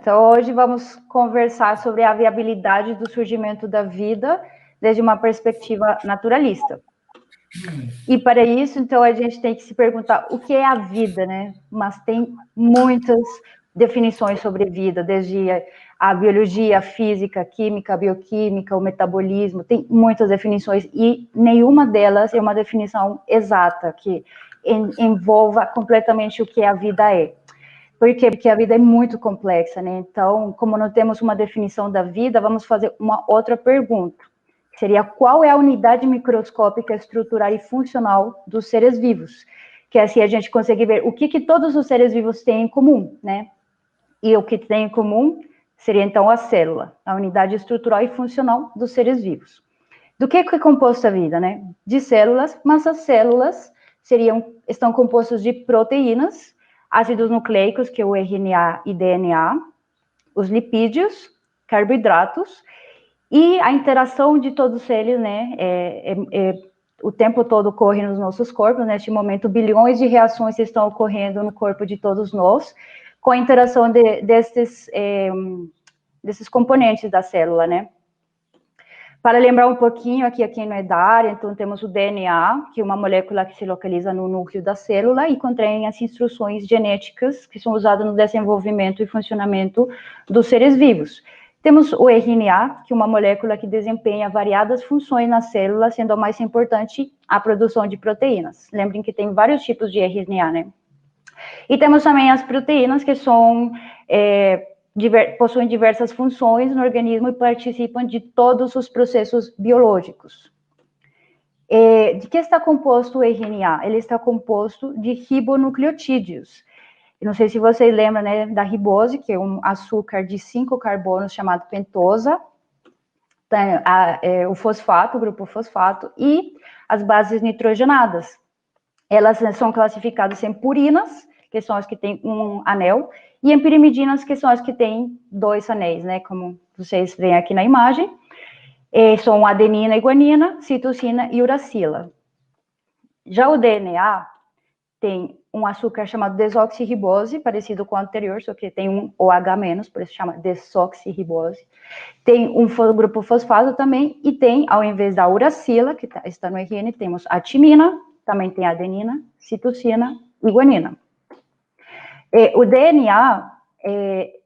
Então hoje vamos conversar sobre a viabilidade do surgimento da vida desde uma perspectiva naturalista. E para isso, então, a gente tem que se perguntar o que é a vida, né? Mas tem muitas definições sobre vida, desde a biologia, a física, a química, a bioquímica, o metabolismo, tem muitas definições e nenhuma delas é uma definição exata, que envolva completamente o que a vida é. Por quê? Porque a vida é muito complexa, né? Então, como não temos uma definição da vida, vamos fazer uma outra pergunta. Seria qual é a unidade microscópica, estrutural e funcional dos seres vivos? Que assim a gente consegue ver o que todos os seres vivos têm em comum, né? E o que tem em comum seria, então, a célula, a unidade estrutural e funcional dos seres vivos. Do que é composta a vida, né? De células, mas as células estão compostas de proteínas, ácidos nucleicos, que é o RNA e DNA, os lipídios, carboidratos, e a interação de todos eles, né, o tempo todo ocorre nos nossos corpos. Neste momento, bilhões de reações estão ocorrendo no corpo de todos nós, com a interação desses componentes da célula, né. Para lembrar um pouquinho, aqui quem não é da área, então temos o DNA, que é uma molécula que se localiza no núcleo da célula e contém as instruções genéticas que são usadas no desenvolvimento e funcionamento dos seres vivos. Temos o RNA, que é uma molécula que desempenha variadas funções na célula, sendo a mais importante a produção de proteínas. Lembrem que tem vários tipos de RNA, né? E temos também as proteínas, que são... possuem diversas funções no organismo e participam de todos os processos biológicos. De que está composto o RNA? Ele está composto de ribonucleotídeos. Eu não sei se vocês lembram, né, da ribose, que é um açúcar de 5 carbonos chamado pentosa, o fosfato, o grupo fosfato, e as bases nitrogenadas. Elas são classificadas em purinas, que são as que têm um anel, e em pirimidinas, que são as que têm 2 anéis, né, como vocês veem aqui na imagem. São adenina e guanina, citosina e uracila. Já o DNA tem um açúcar chamado desoxirribose, parecido com o anterior, só que tem um OH-, por isso chama desoxirribose. Tem um grupo fosfato também, e tem, ao invés da uracila, que está no RN, temos a timina, também tem adenina, citosina e guanina. O DNA,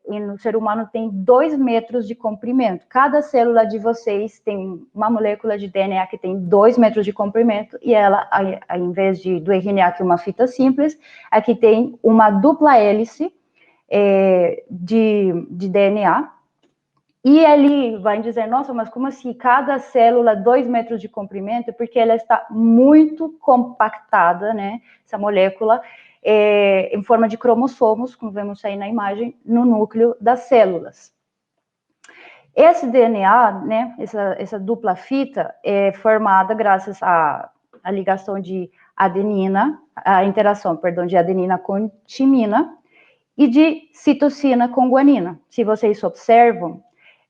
no ser humano, tem 2 metros de comprimento. Cada célula de vocês tem uma molécula de DNA que tem 2 metros de comprimento, e ela, ao invés do RNA, que é uma fita simples, aqui tem uma dupla hélice de DNA. E ele vai dizer, nossa, mas como assim? Cada célula 2 metros de comprimento? Porque ela está muito compactada, né? Essa molécula, em forma de cromossomos, como vemos aí na imagem, no núcleo das células. Esse DNA, né, essa dupla fita, é formada graças à ligação de adenina, a interação, perdão, de adenina com timina e de citosina com guanina. Se vocês observam,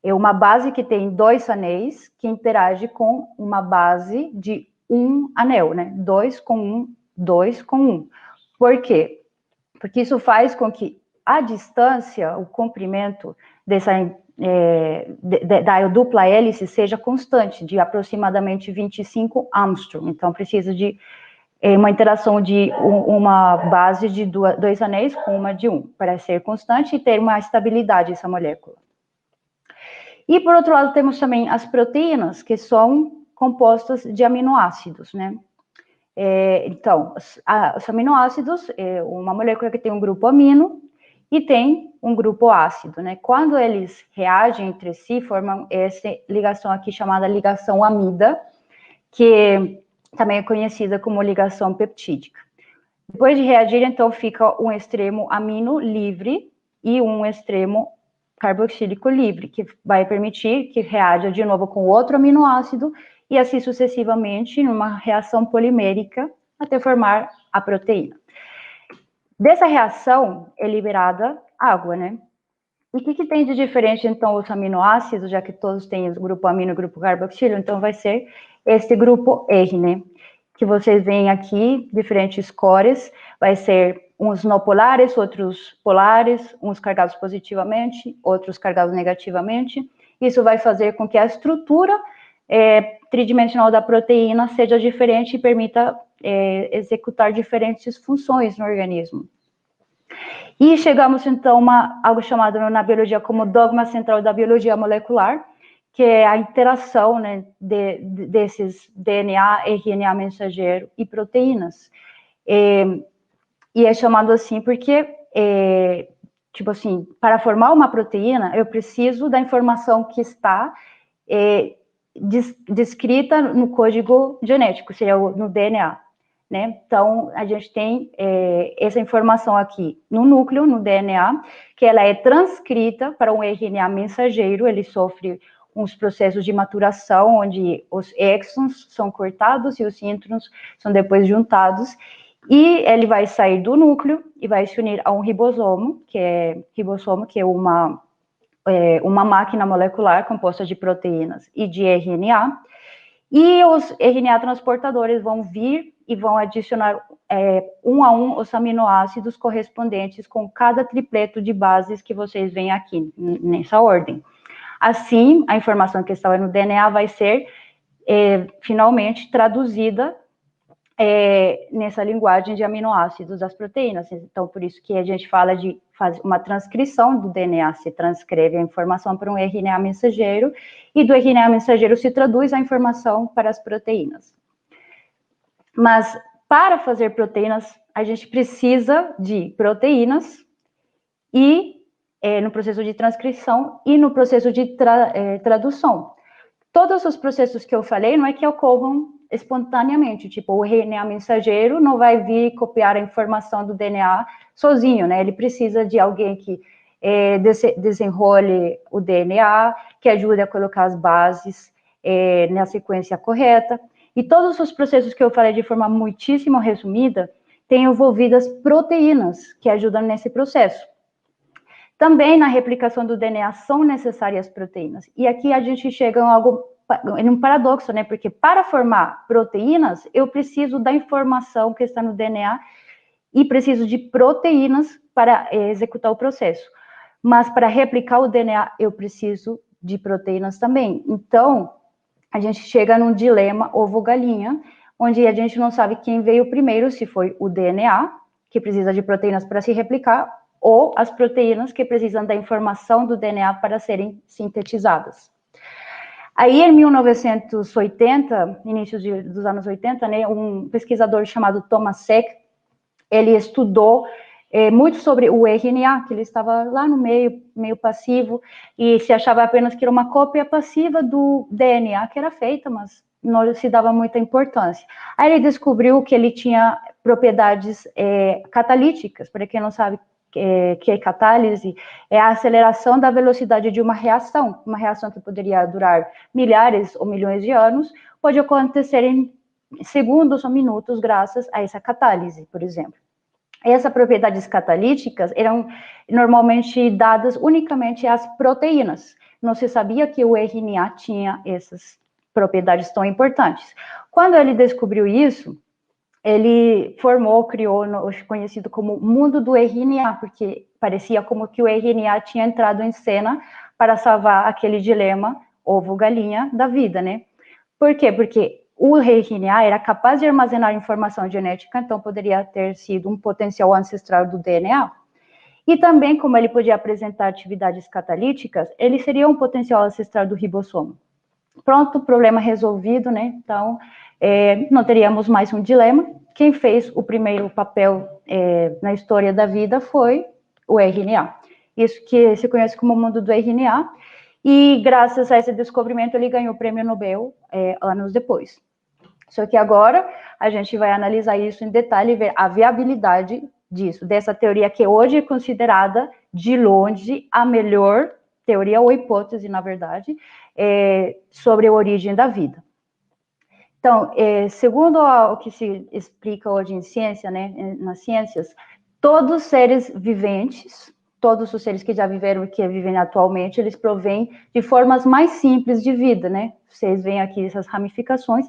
é uma base que tem 2 anéis que interage com uma base de 1 anel, né? 2 com 1, 2 com 1. Por quê? Porque isso faz com que a distância, o comprimento da dupla hélice seja constante, de aproximadamente 25 Armstrong. Então, precisa de uma interação de uma base de 2 anéis com uma de 1, para ser constante e ter uma estabilidade essa molécula. E, por outro lado, temos também as proteínas, que são compostas de aminoácidos, né? Então, os aminoácidos é uma molécula que tem um grupo amino e tem um grupo ácido, né? Quando eles reagem entre si, formam essa ligação aqui chamada ligação amida, que também é conhecida como ligação peptídica. Depois de reagir, então, fica um extremo amino livre e um extremo carboxílico livre, que vai permitir que reaja de novo com outro aminoácido e assim sucessivamente, numa reação polimérica, até formar a proteína. Dessa reação é liberada água, né? E o que tem de diferente, então, os aminoácidos, já que todos têm o grupo amino e o grupo carboxílico, então vai ser esse grupo R, né? Que vocês veem aqui, diferentes cores, vai ser uns não polares, outros polares, uns carregados positivamente, outros carregados negativamente. Isso vai fazer com que a estrutura tridimensional da proteína seja diferente e permita executar diferentes funções no organismo. E chegamos, então, a algo chamado na biologia como dogma central da biologia molecular, que é a interação, né, desses DNA, RNA mensageiro e proteínas. E é chamado assim porque, tipo assim, para formar uma proteína, eu preciso da informação que está descrita no código genético, seria no DNA, né? Então, a gente tem essa informação aqui no núcleo, no DNA, que ela é transcrita para um RNA mensageiro, ele sofre uns processos de maturação, onde os exons são cortados e os introns são depois juntados, e ele vai sair do núcleo e vai se unir a um ribossomo, que é uma máquina molecular composta de proteínas e de RNA, e os RNA transportadores vão vir e vão adicionar um a um os aminoácidos correspondentes com cada tripleto de bases que vocês veem aqui, nessa ordem. Assim, a informação que estava no DNA vai ser finalmente traduzida nessa linguagem de aminoácidos das proteínas. Então, por isso que a gente fala de fazer uma transcrição do DNA, se transcreve a informação para um RNA mensageiro, e do RNA mensageiro se traduz a informação para as proteínas. Mas, para fazer proteínas, a gente precisa de proteínas e no processo de transcrição e no processo de tradução. Todos os processos que eu falei não é que ocorram espontaneamente, tipo, o RNA mensageiro não vai vir copiar a informação do DNA sozinho, né? Ele precisa de alguém que desenrole o DNA, que ajude a colocar as bases na sequência correta. E todos os processos que eu falei de forma muitíssimo resumida têm envolvidas proteínas que ajudam nesse processo. Também na replicação do DNA são necessárias proteínas. E aqui a gente chega em um paradoxo, né? Porque para formar proteínas, eu preciso da informação que está no DNA e preciso de proteínas para executar o processo. Mas para replicar o DNA, eu preciso de proteínas também. Então, a gente chega num dilema ovo-galinha, onde a gente não sabe quem veio primeiro, se foi o DNA, que precisa de proteínas para se replicar, ou as proteínas que precisam da informação do DNA para serem sintetizadas. Aí, em 1980, início dos anos 80, né, um pesquisador chamado Thomas Seck, ele estudou muito sobre o RNA, que ele estava lá no meio passivo, e se achava apenas que era uma cópia passiva do DNA que era feita, mas não se dava muita importância. Aí ele descobriu que ele tinha propriedades catalíticas. Para quem não sabe que é catálise, é a aceleração da velocidade de uma reação que poderia durar milhares ou milhões de anos, pode acontecer em segundos ou minutos graças a essa catálise, por exemplo. Essas propriedades catalíticas eram normalmente dadas unicamente às proteínas. Não se sabia que o RNA tinha essas propriedades tão importantes. Quando ele descobriu isso, ele criou o conhecido como mundo do RNA, porque parecia como que o RNA tinha entrado em cena para salvar aquele dilema ovo-galinha da vida, né? Por quê? Porque o RNA era capaz de armazenar informação genética, então poderia ter sido um potencial ancestral do DNA. E também, como ele podia apresentar atividades catalíticas, ele seria um potencial ancestral do ribossomo. Pronto, problema resolvido, né? Então, não teríamos mais um dilema. Quem fez o primeiro papel na história da vida foi o RNA. Isso que se conhece como o mundo do RNA. E, graças a esse descobrimento, ele ganhou o prêmio Nobel anos depois. Só que agora a gente vai analisar isso em detalhe e ver a viabilidade disso, dessa teoria que hoje é considerada, de longe, a melhor teoria ou hipótese, na verdade, sobre a origem da vida. Então, segundo o que se explica hoje em ciência, né, nas ciências, todos os seres viventes, todos os seres que já viveram e que vivem atualmente, eles provêm de formas mais simples de vida, né? Vocês veem aqui essas ramificações,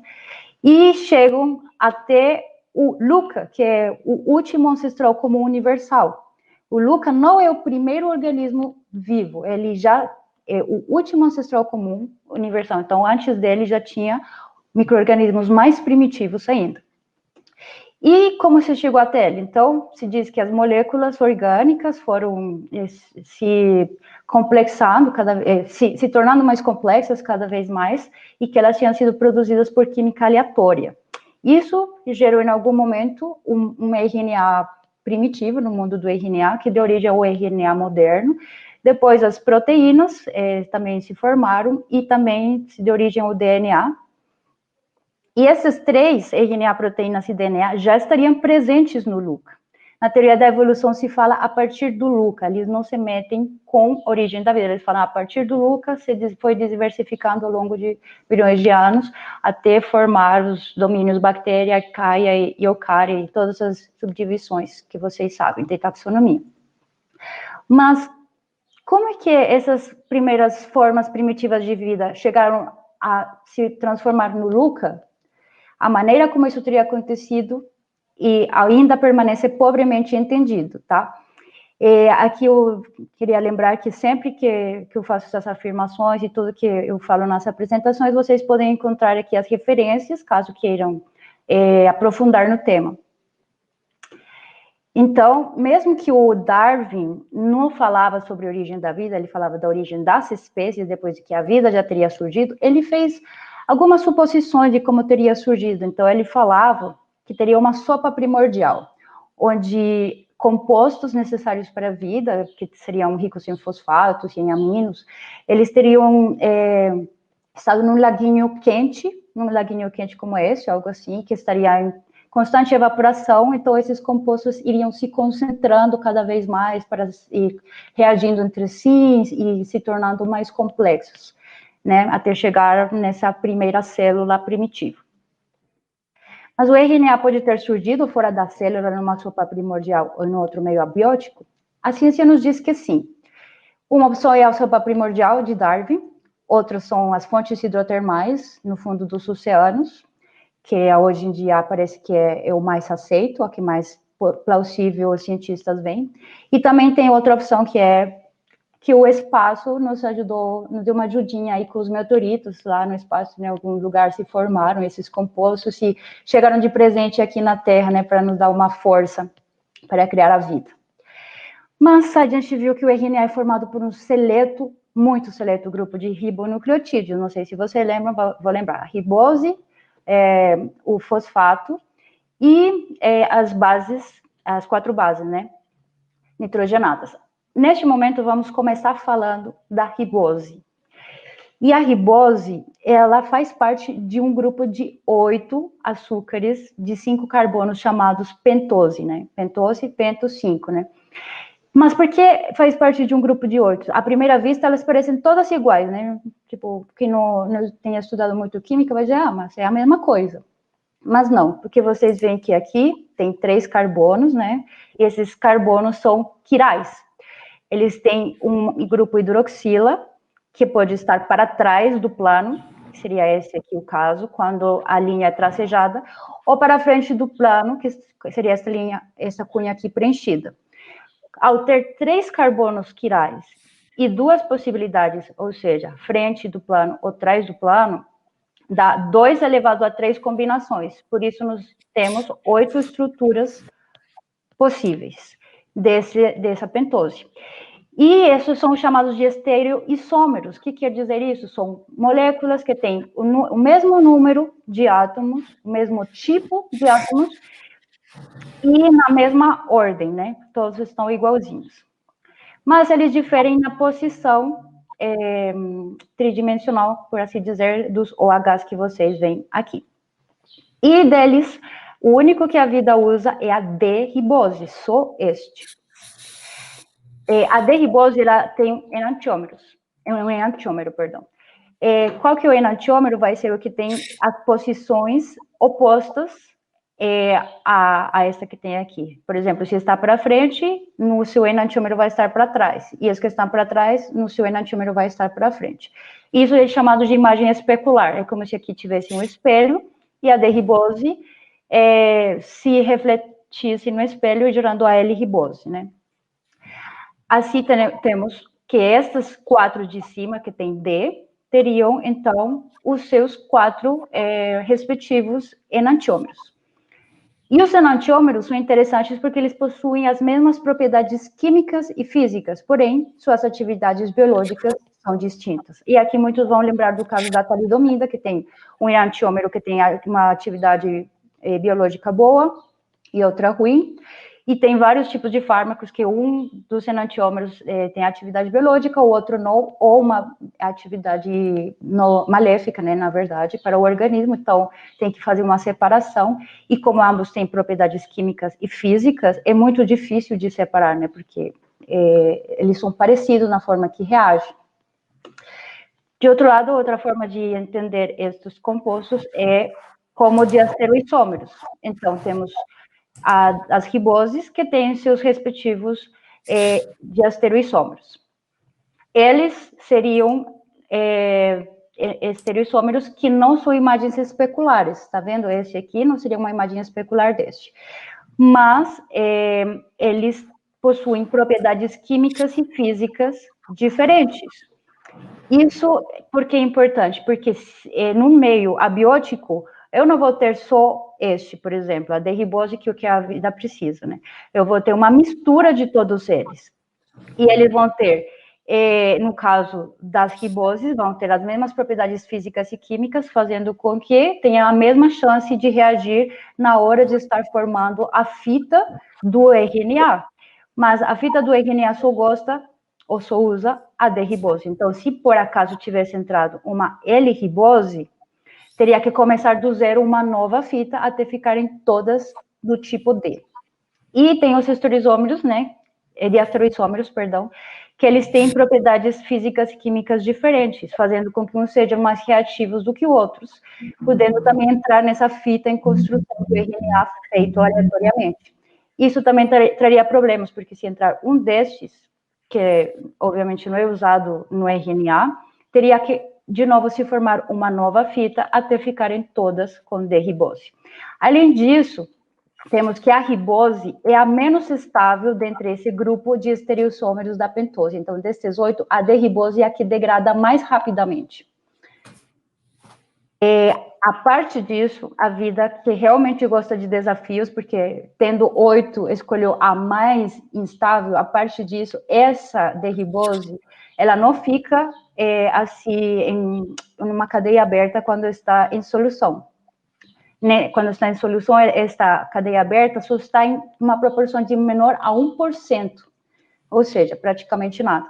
e chegam até o LUCA, que é o último ancestral comum universal. O LUCA não é o primeiro organismo vivo, ele já é o último ancestral comum universal. Então, antes dele já tinha micro-organismos mais primitivos ainda. E como se chegou até ele? Então, se diz que as moléculas orgânicas foram se complexando, se tornando mais complexas cada vez mais, e que elas tinham sido produzidas por química aleatória. Isso gerou, em algum momento, um RNA primitivo, no mundo do RNA, que deu origem ao RNA moderno. Depois, as proteínas também se formaram, e também se deu origem ao DNA. E esses três, RNA, proteínas e DNA, já estariam presentes no LUCA. Na teoria da evolução se fala a partir do LUCA, eles não se metem com a origem da vida, eles falam a partir do LUCA, se foi diversificando ao longo de bilhões de anos, até formar os domínios bactéria, arcaia e eucária, e todas as subdivisões que vocês sabem, de taxonomia. Mas como é que essas primeiras formas primitivas de vida chegaram a se transformar no LUCA? A maneira como isso teria acontecido e ainda permanece pobremente entendido, tá? Aqui eu queria lembrar que sempre que eu faço essas afirmações e tudo que eu falo nas apresentações, vocês podem encontrar aqui as referências, caso queiram aprofundar no tema. Então, mesmo que o Darwin não falava sobre a origem da vida, ele falava da origem das espécies, depois de que a vida já teria surgido, ele fez algumas suposições de como teria surgido. Então, ele falava que teria uma sopa primordial, onde compostos necessários para a vida, que seriam ricos em fosfatos e em aminos, eles teriam estado num laguinho quente como esse, algo assim, que estaria em constante evaporação, então esses compostos iriam se concentrando cada vez mais, e reagindo entre si e se tornando mais complexos, né, até chegar nessa primeira célula primitiva. Mas o RNA pode ter surgido fora da célula, numa sopa primordial ou em outro meio abiótico? A ciência nos diz que sim. Uma opção é a sopa primordial de Darwin, outras são as fontes hidrotermais no fundo dos oceanos, que hoje em dia parece que é o mais aceito, a que mais plausível os cientistas veem. E também tem outra opção, que é que o espaço nos ajudou, nos deu uma ajudinha aí com os meteoritos, lá no espaço, em algum lugar se formaram esses compostos e chegaram de presente aqui na Terra, né, para nos dar uma força para criar a vida. Mas a gente viu que o RNA é formado por um muito seleto grupo de ribonucleotídeos, não sei se você lembra, vou lembrar, a ribose, o fosfato e as bases, as 4 bases, né, nitrogenadas. Neste momento, vamos começar falando da ribose. E a ribose, ela faz parte de um grupo de 8 açúcares de 5 carbonos chamados pentose, né, pentose, pento 5, né. Mas por que faz parte de um grupo de 8? À primeira vista, elas parecem todas iguais, né? Tipo, quem não tenha estudado muito química vai dizer, mas é a mesma coisa. Mas não, porque vocês veem que aqui tem 3 carbonos, né? E esses carbonos são quirais. Eles têm um grupo hidroxila, que pode estar para trás do plano, que seria esse aqui o caso, quando a linha é tracejada, ou para frente do plano, que seria essa linha, essa cunha aqui preenchida. Ao ter 3 carbonos quirais e 2 possibilidades, ou seja, frente do plano ou trás do plano, dá 2 elevado a 3 combinações. Por isso, nós temos 8 estruturas possíveis dessa pentose. E esses são chamados de estereoisômeros. O que quer dizer isso? São moléculas que têm o mesmo número de átomos, o mesmo tipo de átomos, e na mesma ordem, né? Todos estão igualzinhos. Mas eles diferem na posição tridimensional, por assim dizer, dos OHs que vocês veem aqui. E deles, o único que a vida usa é a D-ribose, só este. A D-ribose, ela tem enantiômeros, um enantiômero, perdão. Qual que é o enantiômero? Vai ser o que tem as posições opostas a essa que tem aqui. Por exemplo, se está para frente, no seu enantiômero vai estar para trás. E as que estão para trás, no seu enantiômero vai estar para frente. Isso é chamado de imagem especular. É como se aqui tivesse um espelho, e a D-ribose se refletisse no espelho, gerando a L-ribose, né? Assim, temos que estas 4 de cima, que tem D, teriam, então, os seus 4 respectivos enantiômeros. E os enantiômeros são interessantes porque eles possuem as mesmas propriedades químicas e físicas, porém, suas atividades biológicas são distintas. E aqui muitos vão lembrar do caso da talidomida, que tem um enantiômero que tem uma atividade biológica boa e outra ruim. E tem vários tipos de fármacos que um dos enantiômeros tem atividade biológica, o outro não, ou uma atividade maléfica, né, na verdade, para o organismo. Então, tem que fazer uma separação. E como ambos têm propriedades químicas e físicas, é muito difícil de separar, né, porque eles são parecidos na forma que reagem. De outro lado, outra forma de entender estes compostos é como diastereoisômeros. Então, temos as riboses, que têm seus respectivos diastereoisômeros. Eles seriam estereoisômeros que não são imagens especulares, está vendo? Este aqui não seria uma imagem especular deste. Mas eles possuem propriedades químicas e físicas diferentes. Isso porque é importante, porque no meio abiótico, eu não vou ter só este, por exemplo, a derribose, que é o que a vida precisa, né? Eu vou ter uma mistura de todos eles. E eles vão ter, no caso das riboses, vão ter as mesmas propriedades físicas e químicas, fazendo com que tenha a mesma chance de reagir na hora de estar formando a fita do RNA. Mas a fita do RNA só gosta ou só usa a D-ribose. Então, se por acaso tivesse entrado uma L-ribose, teria que começar do zero uma nova fita até ficarem todas do tipo D. E tem os estereoisômeros, né? Diastereoisômeros, perdão, que eles têm propriedades físicas e químicas diferentes, fazendo com que uns sejam mais reativos do que outros, podendo também entrar nessa fita em construção do RNA feito aleatoriamente. Isso também traria problemas, porque se entrar um destes, que obviamente não é usado no RNA, teria que, de novo, se formar uma nova fita até ficarem todas com D-ribose. Além disso, temos que a ribose é a menos estável dentre esse grupo de estereoisômeros da pentose. Então, desses 8, a D-ribose é a que degrada mais rapidamente. A parte disso, a vida que realmente gosta de desafios, porque tendo 8, escolheu a mais instável, a parte disso, essa D-ribose, ela não fica assim em uma cadeia aberta quando está em solução. Né? Quando está em solução, esta cadeia aberta só está em uma proporção de menor a 1%, ou seja, praticamente nada.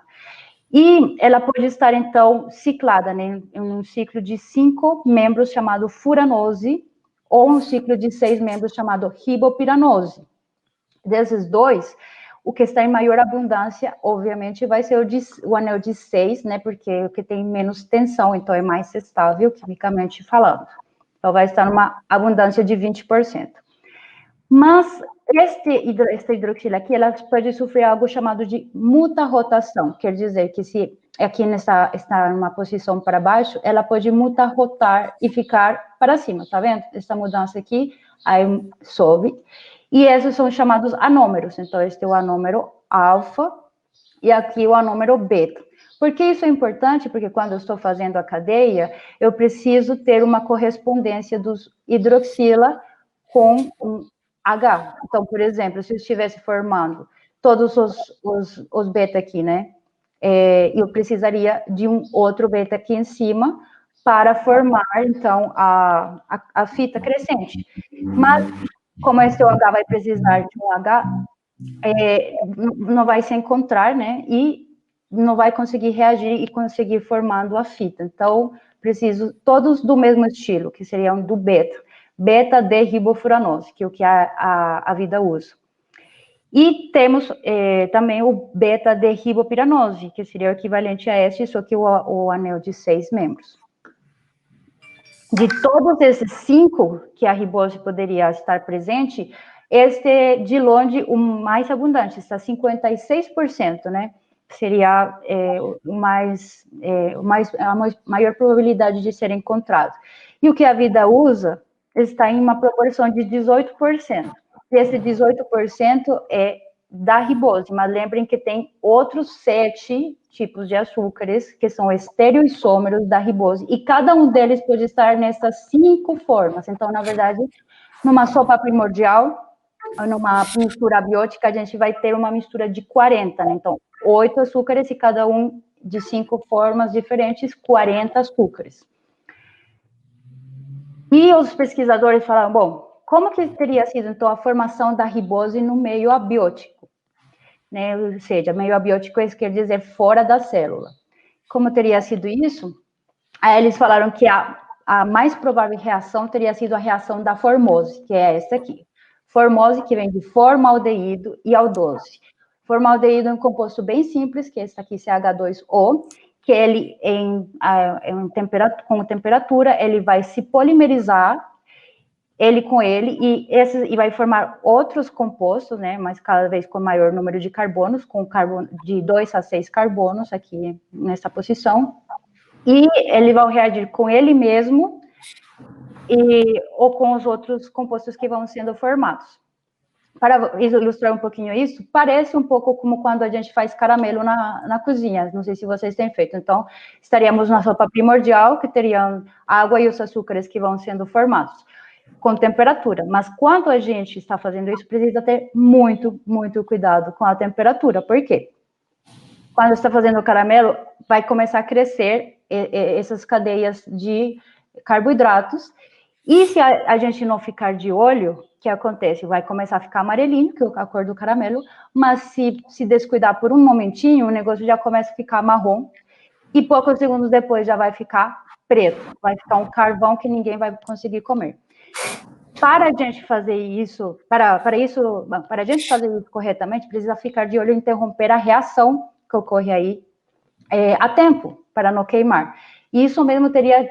E ela pode estar, então, ciclada, né, em um ciclo de 5 membros chamado furanose, ou um ciclo de 6 membros chamado ribopiranose. Desses dois, o que está em maior abundância, obviamente, vai ser o anel de 6, né, porque é o que tem menos tensão, então é mais estável, quimicamente falando. Então, vai estar numa abundância de 20%. Mas esta hidroxila aqui, ela pode sofrer algo chamado de mutarrotação, quer dizer que se aqui está numa posição para baixo, ela pode mutarrotar e ficar para cima, tá vendo? Essa mudança aqui, aí sobe. E esses são chamados anômeros. Então, este é o anômero alfa e aqui o anômero beta. Por que isso é importante? Porque quando eu estou fazendo a cadeia, eu preciso ter uma correspondência dos hidroxila com um H. Então, por exemplo, se eu estivesse formando todos os beta aqui, né? Eu precisaria de um outro beta aqui em cima para formar, então, a fita crescente. Mas, como esse H vai precisar de um H, não vai se encontrar, né? E não vai conseguir reagir e conseguir formando a fita. Então, preciso todos do mesmo estilo, que seriam do beta. Beta-D-ribofuranose, que é o que a vida usa. E temos também o beta-D-ribopiranose, que seria o equivalente a este, só que o anel de 6 membros. De todos esses 5 que a ribose poderia estar presente, este é, de longe, o mais abundante, está 56%, né? Seria a maior probabilidade de ser encontrado. E o que a vida usa está em uma proporção de 18%. E esse 18% é da ribose, mas lembrem que tem outros 7 tipos de açúcares, que são estereoisômeros da ribose, e cada um deles pode estar nessas 5 formas. Então, na verdade, numa sopa primordial, ou numa mistura abiótica, a gente vai ter uma mistura de 40, né? Então, 8 açúcares e cada um de 5 formas diferentes, 40 açúcares. E os pesquisadores falaram, bom, como que teria sido, então, a formação da ribose no meio abiótico? Né? Ou seja, meio abiótico quer dizer fora da célula. Como teria sido isso? Aí eles falaram que a mais provável reação teria sido a reação da formose, que é essa aqui. Formose, que vem de formaldeído e aldose. Formaldeído é um composto bem simples, que é esse aqui, CH2O, que ele, com temperatura, ele vai se polimerizar, ele com ele, e vai formar outros compostos, né, mas cada vez com maior número de carbonos, com carbono de 2 a 6 carbonos aqui nessa posição, e ele vai reagir com ele mesmo ou com os outros compostos que vão sendo formados. Para ilustrar um pouquinho isso, parece um pouco como quando a gente faz caramelo na cozinha, não sei se vocês têm feito. Então, estaríamos na sopa primordial, que teriam água e os açúcares que vão sendo formados com temperatura, mas quando a gente está fazendo isso, precisa ter muito, muito cuidado com a temperatura. Por quê? Quando está fazendo o caramelo, vai começar a crescer essas cadeias de carboidratos, e se a gente não ficar de olho, o que acontece? Vai começar a ficar amarelinho, que é a cor do caramelo, mas se descuidar por um momentinho, o negócio já começa a ficar marrom, e poucos segundos depois já vai ficar preto, vai ficar um carvão que ninguém vai conseguir comer. Para a gente fazer isso, para a gente fazer isso corretamente, precisa ficar de olho e interromper a reação que ocorre aí a tempo, para não queimar. E isso mesmo teria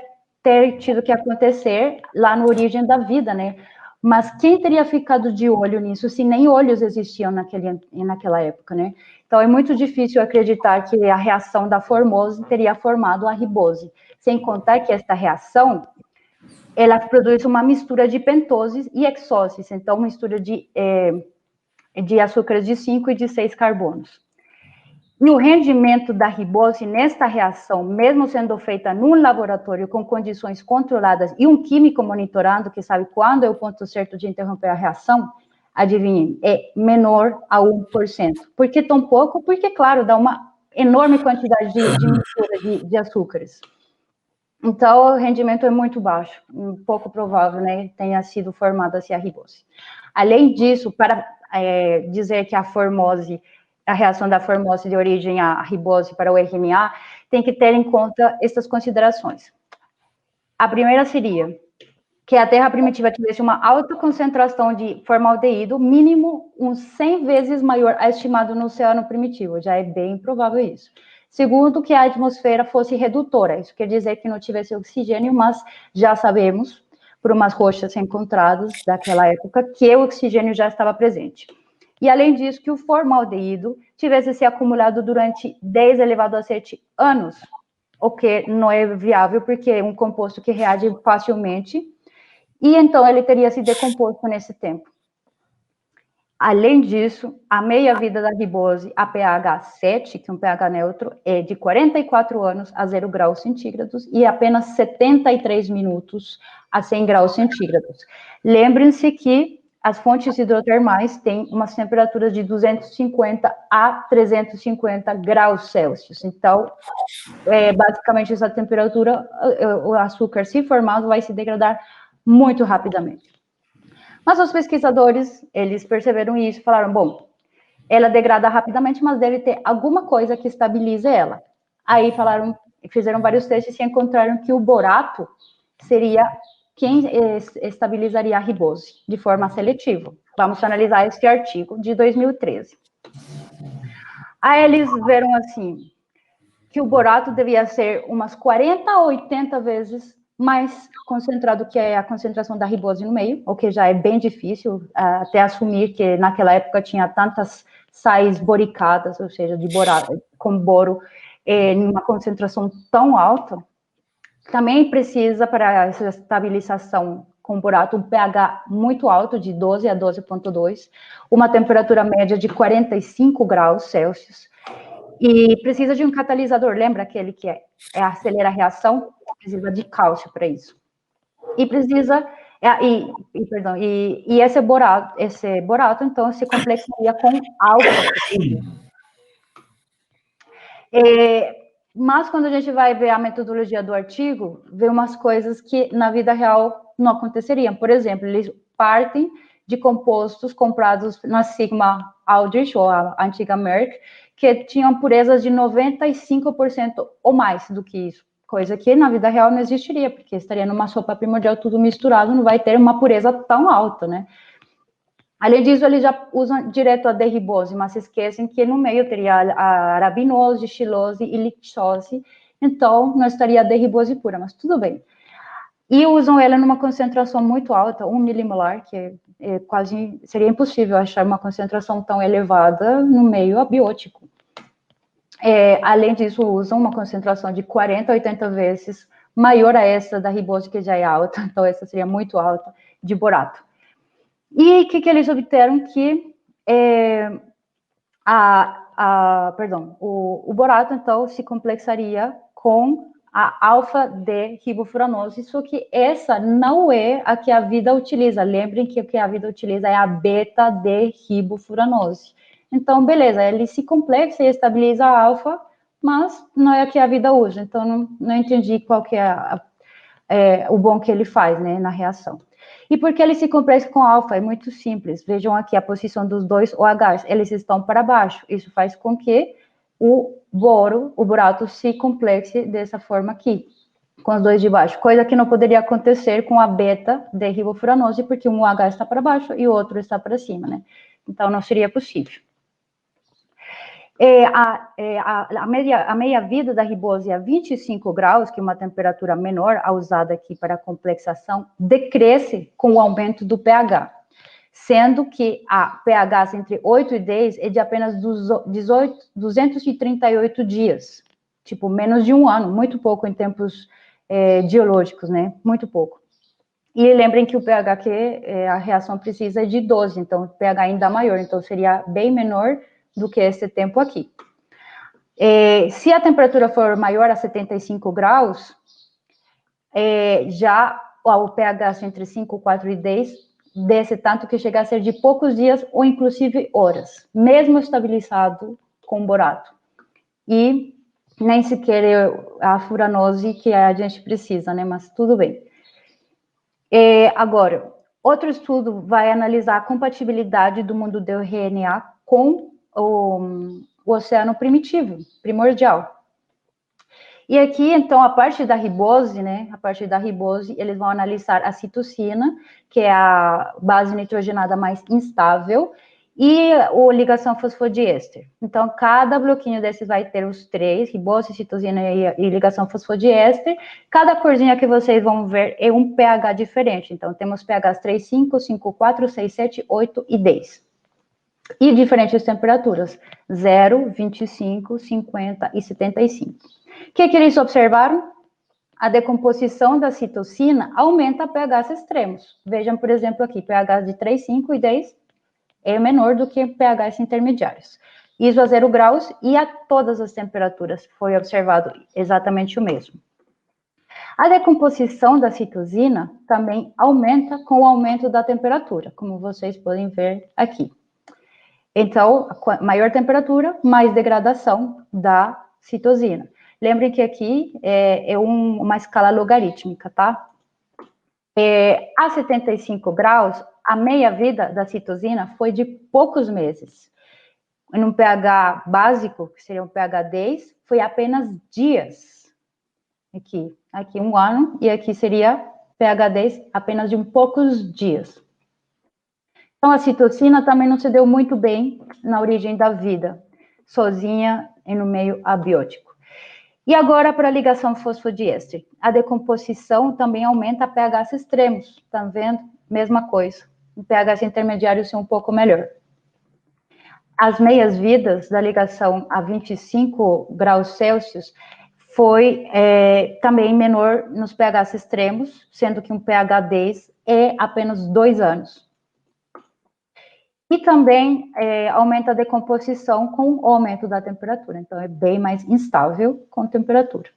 tido que acontecer lá na origem da vida, né? Mas quem teria ficado de olho nisso se nem olhos existiam naquela época, né? Então é muito difícil acreditar que a reação da formose teria formado a ribose, sem contar que esta reação ela produz uma mistura de pentoses e hexoses, então mistura de açúcares de 5 e de 6 carbonos. E o rendimento da ribose nesta reação, mesmo sendo feita num laboratório com condições controladas e um químico monitorando, que sabe quando é o ponto certo de interromper a reação, adivinhem, é menor a 1%. Por que tão pouco? Porque, claro, dá uma enorme quantidade de mistura de açúcares. Então, o rendimento é muito baixo, pouco provável, né, tenha sido formada a ribose. Além disso, para dizer que a reação da formose de origem à ribose para o RNA, tem que ter em conta essas considerações. A primeira seria que a terra primitiva tivesse uma alta concentração de formaldeído, mínimo uns 100 vezes maior a estimado no oceano primitivo, já é bem provável isso. Segundo, que a atmosfera fosse redutora, isso quer dizer que não tivesse oxigênio, mas já sabemos, por umas rochas encontradas daquela época, que o oxigênio já estava presente. E, além disso, que o formaldeído tivesse se acumulado durante 10 elevado a 7 anos, o que não é viável, porque é um composto que reage facilmente, e então ele teria se decomposto nesse tempo. Além disso, a meia-vida da ribose, a pH 7, que é um pH neutro, é de 44 anos a 0 graus centígrados e apenas 73 minutos a 100 graus centígrados. Lembrem-se que as fontes hidrotermais têm umas temperaturas de 250 a 350 graus Celsius. Então, basicamente, essa temperatura, o açúcar, se formado, vai se degradar muito rapidamente. Mas os pesquisadores, eles perceberam isso e falaram, bom, ela degrada rapidamente, mas deve ter alguma coisa que estabilize ela. Aí fizeram vários testes e encontraram que o borato seria quem estabilizaria a ribose de forma seletiva. Vamos analisar esse artigo de 2013. Aí eles viram assim, que o borato devia ser umas 40 a 80 vezes mais concentrado que a concentração da ribose no meio, o que já é bem difícil, até assumir que naquela época tinha tantas sais boricadas, ou seja, com boro, em uma concentração tão alta. Também precisa, para essa estabilização com borato, um pH muito alto, de 12 a 12,2, uma temperatura média de 45 graus Celsius, e precisa de um catalisador, lembra aquele que acelera a reação? Precisa de cálcio para isso. E precisa, e esse borato, então, se complexaria com álfa. Mas quando a gente vai ver a metodologia do artigo, vê umas coisas que na vida real não aconteceriam. Por exemplo, eles partem de compostos comprados na Sigma Aldrich, ou a antiga Merck, que tinham purezas de 95% ou mais do que isso. Coisa que na vida real não existiria, porque estaria numa sopa primordial tudo misturado, não vai ter uma pureza tão alta, né? Além disso, eles já usam direto a derribose, mas se esquecem que no meio teria a arabinose, xilose e lixose, então não estaria a derribose pura, mas tudo bem. E usam ela numa concentração muito alta, 1 milimolar, que quase seria impossível achar uma concentração tão elevada no meio abiótico. Além disso, usam uma concentração de 40 a 80 vezes maior a essa da ribose, que já é alta, então essa seria muito alta, de borato. E o que eles obteram? Que o borato, então, se complexaria com a alfa-D-ribofuranose, só que essa não é a que a vida utiliza. Lembrem que o que a vida utiliza é a beta-D-ribofuranose. Então, beleza, ele se complexa e estabiliza a alfa, mas não é a que a vida usa. Então, não entendi qual que é o bom que ele faz, né, na reação. E por que ele se complexa com alfa? É muito simples. Vejam aqui a posição dos dois OHs. Eles estão para baixo. Isso faz com que o borato, se complexe dessa forma aqui, com os dois de baixo. Coisa que não poderia acontecer com a beta-D-ribofuranose, porque um OH está para baixo e o outro está para cima, né? Então, não seria possível. A meia-vida da ribose a 25 graus, que é uma temperatura menor, a usada aqui para a complexação, decresce com o aumento do pH, sendo que a pH entre 8 e 10 é de apenas 238 dias, tipo, menos de um ano, muito pouco em tempos geológicos, né? Muito pouco. E lembrem que o pH a reação precisa é de 12, então o pH ainda maior, então seria bem menor do que esse tempo aqui. Se a temperatura for maior a 75 graus, já o pH entre 5, 4 e 10 desce tanto que chega a ser de poucos dias ou inclusive horas, mesmo estabilizado com borato. E nem sequer a furanose que a gente precisa, né? Mas tudo bem. Agora, outro estudo vai analisar a compatibilidade do mundo do RNA com o oceano primordial. E aqui, então, a parte da ribose, né? A parte da ribose, eles vão analisar a citocina, que é a base nitrogenada mais instável, e a ligação fosfodiéster. Então, cada bloquinho desses vai ter os três, ribose, citosina e ligação fosfodiéster. Cada corzinha que vocês vão ver é um pH diferente. Então, temos pHs 3, 5, 5, 4, 6, 7, 8 e 10. E diferentes temperaturas, 0, 25, 50 e 75. O que eles observaram? A decomposição da citocina aumenta pHs extremos. Vejam, por exemplo, aqui, pHs de 3, 5 e 10 é menor do que pHs intermediários. ISO a 0 graus e a todas as temperaturas foi observado exatamente o mesmo. A decomposição da citosina também aumenta com o aumento da temperatura, como vocês podem ver aqui. Então, maior temperatura, mais degradação da citosina. Lembrem que aqui é uma escala logarítmica, tá? A 75 graus, a meia-vida da citosina foi de poucos meses. Num pH básico, que seria um pH 10, foi apenas dias. Aqui 1 ano, e aqui seria pH 10 apenas de poucos dias. Então, a citocina também não se deu muito bem na origem da vida, sozinha e no meio abiótico. E agora, para a ligação fosfodiéster. A decomposição também aumenta pHs extremos, tá vendo? Mesma coisa. O pHs intermediário ser um pouco melhor. As meias-vidas da ligação a 25 graus Celsius foi também menor nos pHs extremos, sendo que um pH 10 é apenas 2 anos. E também aumenta a decomposição com o aumento da temperatura, então é bem mais instável com temperatura.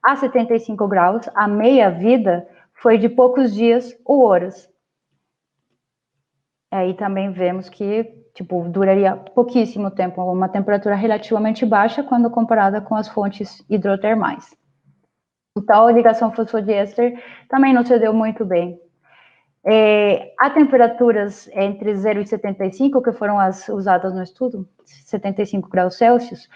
A 75 graus, a meia-vida foi de poucos dias ou horas. Aí também vemos que, tipo, duraria pouquíssimo tempo, uma temperatura relativamente baixa quando comparada com as fontes hidrotermais. Então, a ligação fosfodiéster também não se deu muito bem. A temperaturas entre 0 e 75, que foram as usadas no estudo, 75 graus Celsius,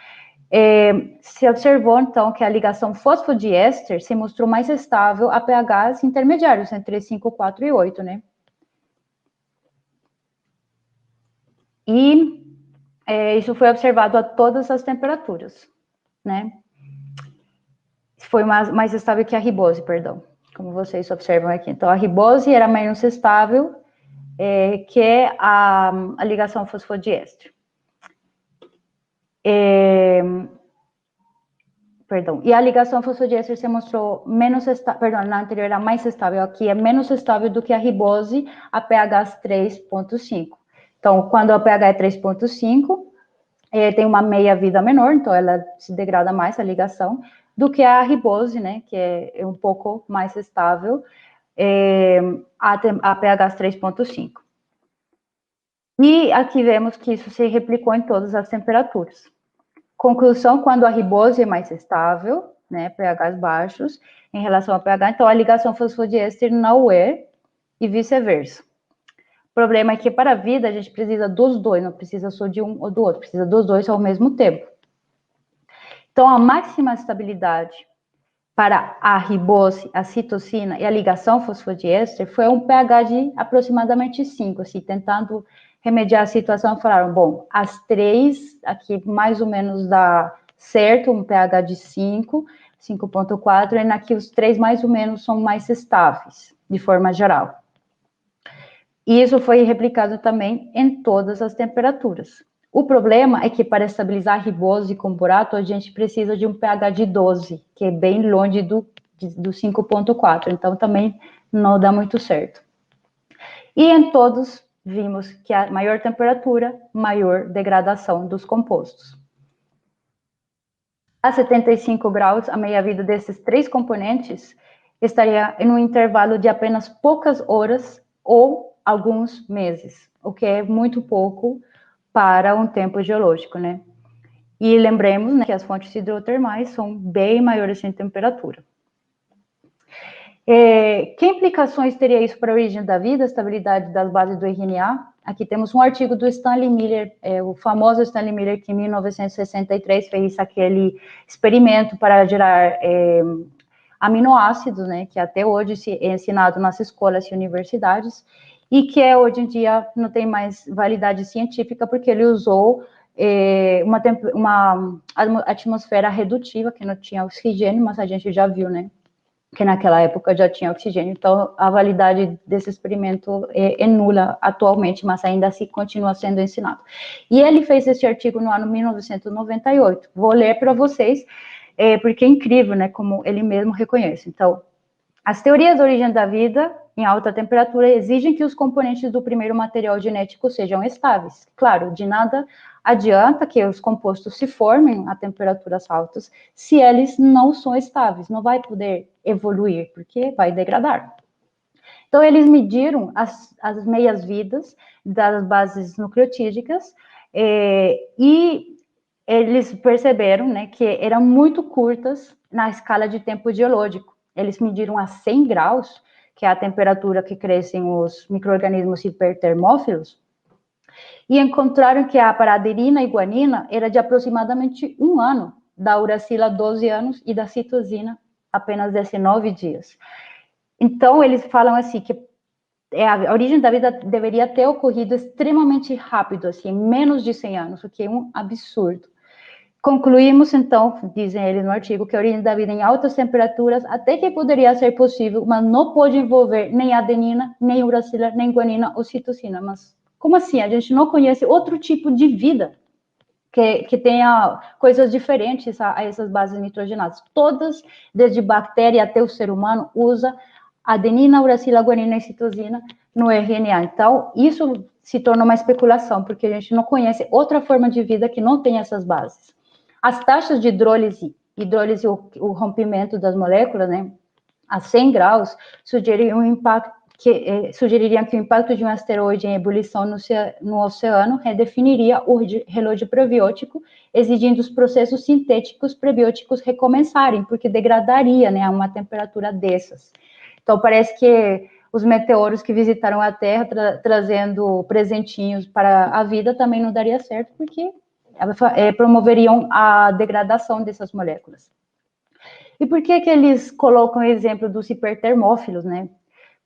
se observou, então, que a ligação fosfodiéster se mostrou mais estável a pHs intermediários, entre 5, 4 e 8, né? E isso foi observado a todas as temperaturas, né? Foi mais estável que a ribose, perdão, como vocês observam aqui. Então, a ribose era menos estável que a ligação fosfodiéster. Perdão, e a ligação fosfodiéster se mostrou menos estável, perdão, na anterior era mais estável, aqui é menos estável do que a ribose a pH 3,5. Então, quando a pH é 3,5, tem uma meia-vida menor, então ela se degrada mais, a ligação, do que a ribose, né, que é um pouco mais estável, a pH 3,5. E aqui vemos que isso se replicou em todas as temperaturas. Conclusão, quando a ribose é mais estável, né, pHs baixos, em relação ao pH, então a ligação fosfodiéster não é, e vice-versa. O problema é que para a vida a gente precisa dos dois, não precisa só de um ou do outro, precisa dos dois ao mesmo tempo. Então, a máxima estabilidade para a ribose, a citosina e a ligação fosfodiéster foi um pH de aproximadamente 5, assim, tentando remediar a situação, falaram, bom, as três, aqui mais ou menos dá certo, um pH de 5, 5,4, e aqui os três mais ou menos são mais estáveis, de forma geral. E isso foi replicado também em todas as temperaturas. O problema é que para estabilizar a ribose com borato, a gente precisa de um pH de 12, que é bem longe do 5,4, então também não dá muito certo. E em todos vimos que a maior temperatura, maior degradação dos compostos. A 75 graus, a meia-vida desses três componentes estaria em um intervalo de apenas poucas horas ou alguns meses, o que é muito pouco para um tempo geológico, né? E lembremos, né, que as fontes hidrotermais são bem maiores em temperatura. Que implicações teria isso para a origem da vida, a estabilidade das bases do RNA? Aqui temos um artigo do Stanley Miller, o famoso Stanley Miller, que em 1963 fez aquele experimento para gerar aminoácidos, né, que até hoje é ensinado nas escolas e universidades, e que hoje em dia não tem mais validade científica, porque ele usou uma atmosfera redutiva, que não tinha oxigênio, mas a gente já viu, né, que naquela época já tinha oxigênio, então a validade desse experimento é nula atualmente, mas ainda assim continua sendo ensinado. E ele fez esse artigo no ano 1998, vou ler para vocês, porque é incrível, né, como ele mesmo reconhece. Então, as teorias da origem da vida em alta temperatura exigem que os componentes do primeiro material genético sejam estáveis. Claro, de nada adianta que os compostos se formem a temperaturas altas se eles não são estáveis, não vai poder evoluir, porque vai degradar. Então, eles mediram as meias-vidas das bases nucleotídicas e eles perceberam, né, que eram muito curtas na escala de tempo geológico. Eles mediram a 100 graus, que é a temperatura que crescem os micro-organismos hipertermófilos, e encontraram que a paraderina e guanina era de aproximadamente 1 ano, da uracila 12 anos e da citosina apenas 19 dias. Então, eles falam assim, que a origem da vida deveria ter ocorrido extremamente rápido, assim, menos de 100 anos, o que é um absurdo. Concluímos, então, dizem eles no artigo, que a origem da vida em altas temperaturas até que poderia ser possível, mas não pode envolver nem adenina, nem uracila, nem guanina ou citosina. Mas como assim? A gente não conhece outro tipo de vida que tenha coisas diferentes a essas bases nitrogenadas. Todas, desde bactéria até o ser humano, usa adenina, uracila, guanina e citosina no RNA. Então, isso se torna uma especulação, porque a gente não conhece outra forma de vida que não tem essas bases. As taxas de hidrólise, o rompimento das moléculas, né, a 100 graus, sugeririam que o impacto de um asteroide em ebulição no oceano redefiniria o relógio probiótico, exigindo os processos sintéticos prebióticos recomeçarem, porque degradaria, né, a uma temperatura dessas. Então, parece que os meteoros que visitaram a Terra trazendo presentinhos para a vida também não daria certo, porque promoveriam a degradação dessas moléculas. E por que eles colocam o exemplo dos hipertermófilos, né?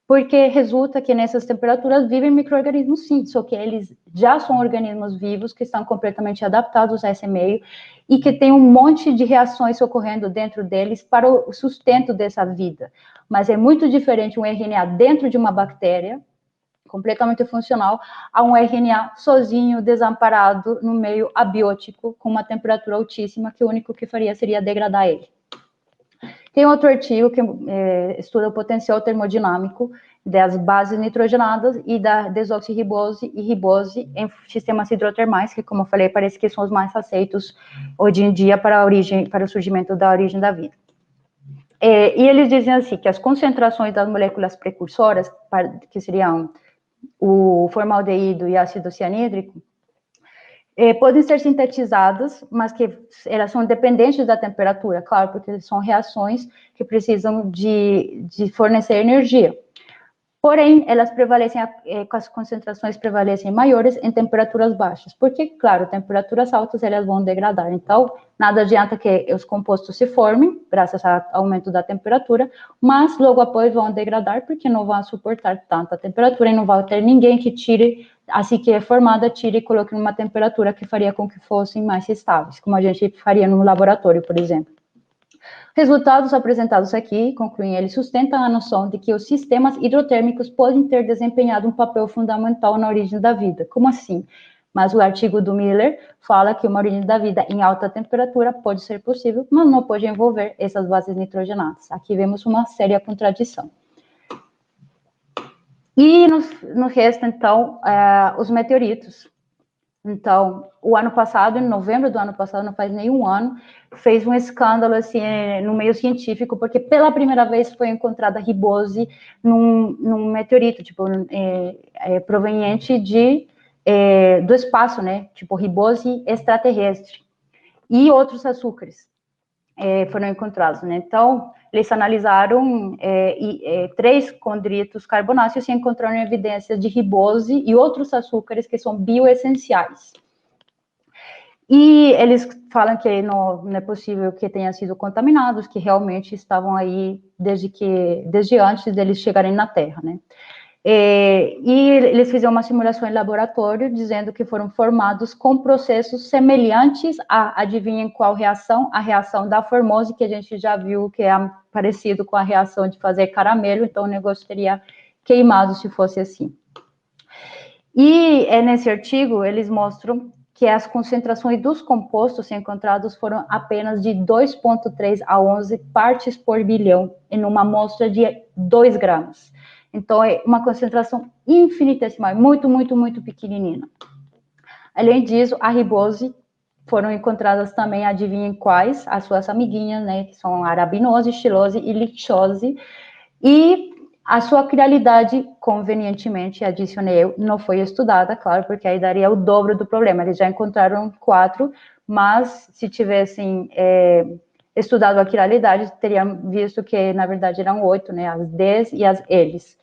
Porque resulta que nessas temperaturas vivem micro-organismos sim, só que eles já são organismos vivos que estão completamente adaptados a esse meio e que tem um monte de reações ocorrendo dentro deles para o sustento dessa vida. Mas é muito diferente um RNA dentro de uma bactéria, completamente funcional, a um RNA sozinho, desamparado, no meio abiótico, com uma temperatura altíssima, que o único que faria seria degradar ele. Tem outro artigo que estuda o potencial termodinâmico das bases nitrogenadas e da desoxirribose e ribose em sistemas hidrotermais, que, como eu falei, parece que são os mais aceitos hoje em dia para o surgimento da origem da vida. E eles dizem assim, que as concentrações das moléculas precursoras, que seriam o formaldeído e ácido cianídrico, podem ser sintetizadas, mas que elas são dependentes da temperatura, claro, porque são reações que precisam de fornecer energia. Porém, elas prevalecem, as concentrações prevalecem maiores em temperaturas baixas, porque, claro, temperaturas altas elas vão degradar. Então, nada adianta que os compostos se formem, graças ao aumento da temperatura, mas logo após vão degradar, porque não vão suportar tanta temperatura e não vai ter ninguém que tire, assim que é formada, tire e coloque numa temperatura que faria com que fossem mais estáveis, como a gente faria no laboratório, por exemplo. Resultados apresentados aqui, concluem eles, sustentam a noção de que os sistemas hidrotérmicos podem ter desempenhado um papel fundamental na origem da vida. Como assim? Mas o artigo do Miller fala que uma origem da vida em alta temperatura pode ser possível, mas não pode envolver essas bases nitrogenadas. Aqui vemos uma séria contradição. E no resto, então, os meteoritos. Então, o ano passado, em novembro do ano passado, não faz nenhum ano, fez um escândalo assim no meio científico, porque pela primeira vez foi encontrada ribose num meteorito, tipo, proveniente do espaço, né? Tipo, ribose extraterrestre. E outros açúcares foram encontrados, né? Então, eles analisaram 3 condritos carbonáceos e encontraram evidências de ribose e outros açúcares que são bioessenciais. E eles falam que não é possível que tenham sido contaminados, que realmente estavam aí desde antes deles chegarem na Terra, né? E eles fizeram uma simulação em laboratório, dizendo que foram formados com processos semelhantes a, adivinhem qual reação? A reação da formose, que a gente já viu que é parecido com a reação de fazer caramelo, então o negócio teria queimado se fosse assim. E nesse artigo, eles mostram que as concentrações dos compostos encontrados foram apenas de 2,3 a 11 partes por bilhão, em uma amostra de 2 gramas. Então, é uma concentração infinitesimal, muito, muito, muito pequenina. Além disso, a ribose foram encontradas também, adivinhem quais, as suas amiguinhas, né, que são a arabinose, xilose e lixose, e a sua crialidade, convenientemente, adicionei eu, não foi estudada, claro, porque aí daria o dobro do problema. Eles já encontraram 4, mas se tivessem estudado a crialidade, teriam visto que, na verdade, eram 8, né, as Ds e as Ls.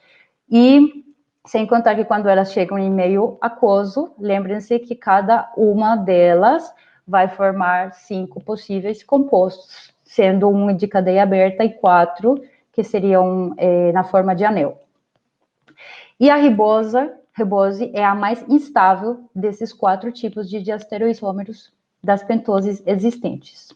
E, sem contar que quando elas chegam em meio aquoso, lembrem-se que cada uma delas vai formar 5 possíveis compostos, sendo 1 de cadeia aberta e 4 que seriam na forma de anel. E a ribose é a mais instável desses 4 tipos de diastereoisômeros das pentoses existentes.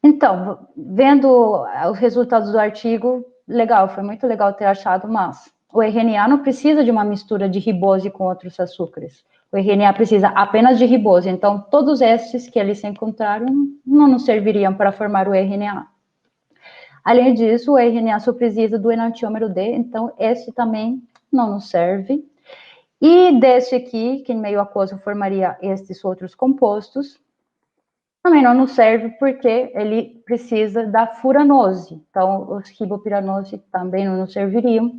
Então, vendo os resultados do artigo, legal, foi muito legal ter achado, mas o RNA não precisa de uma mistura de ribose com outros açúcares. O RNA precisa apenas de ribose, então todos esses que eles encontraram não nos serviriam para formar o RNA. Além disso, o RNA só precisa do enantiômero D, então esse também não nos serve. E deste aqui, que em meio aquoso formaria estes outros compostos, também não nos serve porque ele precisa da furanose. Então, os ribopiranose também não nos serviriam.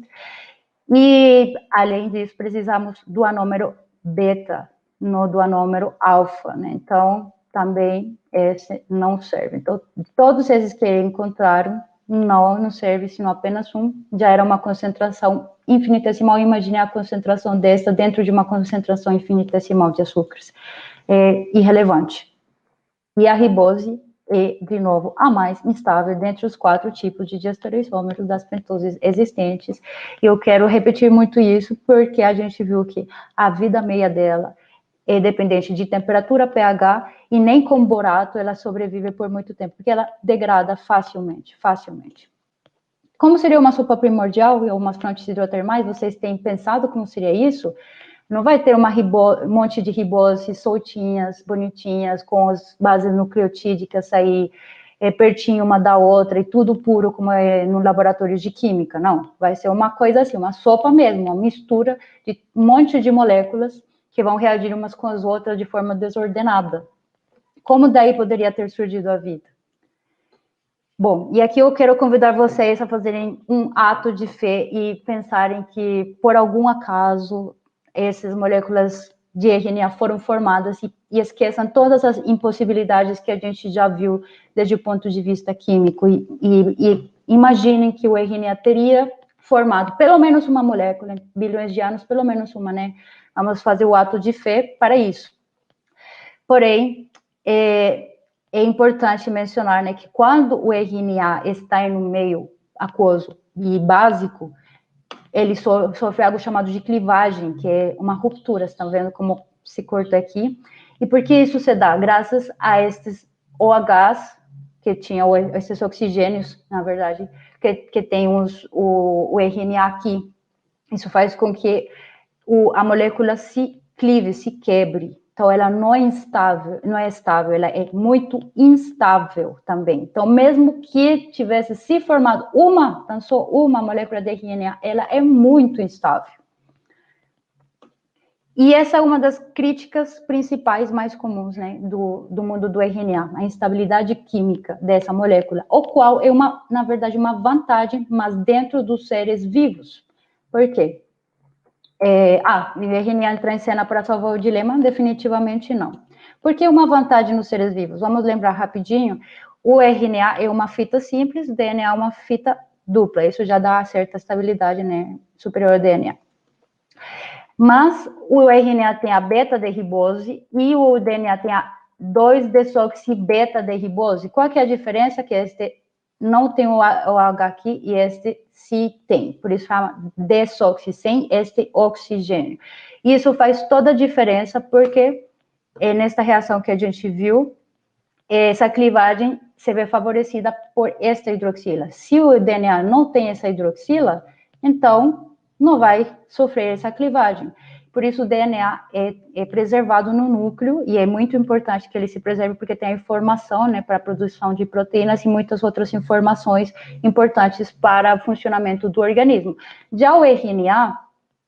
E, além disso, precisamos do anômero beta, no do anômero alfa, né? Então, também esse não serve. Então, todos esses que encontraram não serve, senão apenas um. Já era uma concentração infinitesimal. Imagine a concentração desta dentro de uma concentração infinitesimal de açúcares. É irrelevante. E a ribose é, de novo, a mais instável dentre os 4 tipos de diastereoisômeros das pentoses existentes. E eu quero repetir muito isso, porque a gente viu que a vida meia dela é dependente de temperatura, pH, e nem com borato ela sobrevive por muito tempo, porque ela degrada facilmente. Como seria uma sopa primordial ou umas fontes hidrotermais? Vocês têm pensado como seria isso? Não vai ter um monte de riboses soltinhas, bonitinhas, com as bases nucleotídicas sair pertinho uma da outra e tudo puro, como é no laboratório de química. Não, vai ser uma coisa assim, uma sopa mesmo, uma mistura de um monte de moléculas que vão reagir umas com as outras de forma desordenada. Como daí poderia ter surgido a vida? Bom, e aqui eu quero convidar vocês a fazerem um ato de fé e pensarem que, por algum acaso, essas moléculas de RNA foram formadas e esqueçam todas as impossibilidades que a gente já viu desde o ponto de vista químico e imaginem que o RNA teria formado pelo menos uma molécula, bilhões de anos, pelo menos uma, né? Vamos fazer o ato de fé para isso. Porém, é importante mencionar, né, que quando o RNA está em um meio aquoso e básico, ele sofre algo chamado de clivagem, que é uma ruptura. Estão vendo como se corta aqui? E por que isso se dá? Graças a estes OHs, que tinham esses oxigênios, na verdade, que tem o RNA aqui. Isso faz com que a molécula se clive, se quebre. Então, ela não é estável, ela é muito instável também. Então, mesmo que tivesse se formado só uma molécula de RNA, ela é muito instável. E essa é uma das críticas principais mais comuns, né, do mundo do RNA, a instabilidade química dessa molécula, o qual é, na verdade, uma vantagem, mas dentro dos seres vivos. Por quê? O RNA entra em cena para salvar o dilema? Definitivamente não. Por que uma vantagem nos seres vivos? Vamos lembrar rapidinho. O RNA é uma fita simples, o DNA é uma fita dupla. Isso já dá certa estabilidade, né, superior ao DNA. Mas o RNA tem a beta-derribose e o DNA tem a 2-desoxibeta-derribose. Qual que é a diferença? Que este não tem o H aqui e este sim tem. Por isso chama desoxi, sem este oxigênio. Isso faz toda a diferença porque nesta reação que a gente viu, essa clivagem se vê favorecida por esta hidroxila. Se o DNA não tem essa hidroxila, então não vai sofrer essa clivagem. Por isso o DNA é preservado no núcleo e é muito importante que ele se preserve porque tem a informação, né, para a produção de proteínas e muitas outras informações importantes para o funcionamento do organismo. Já o RNA,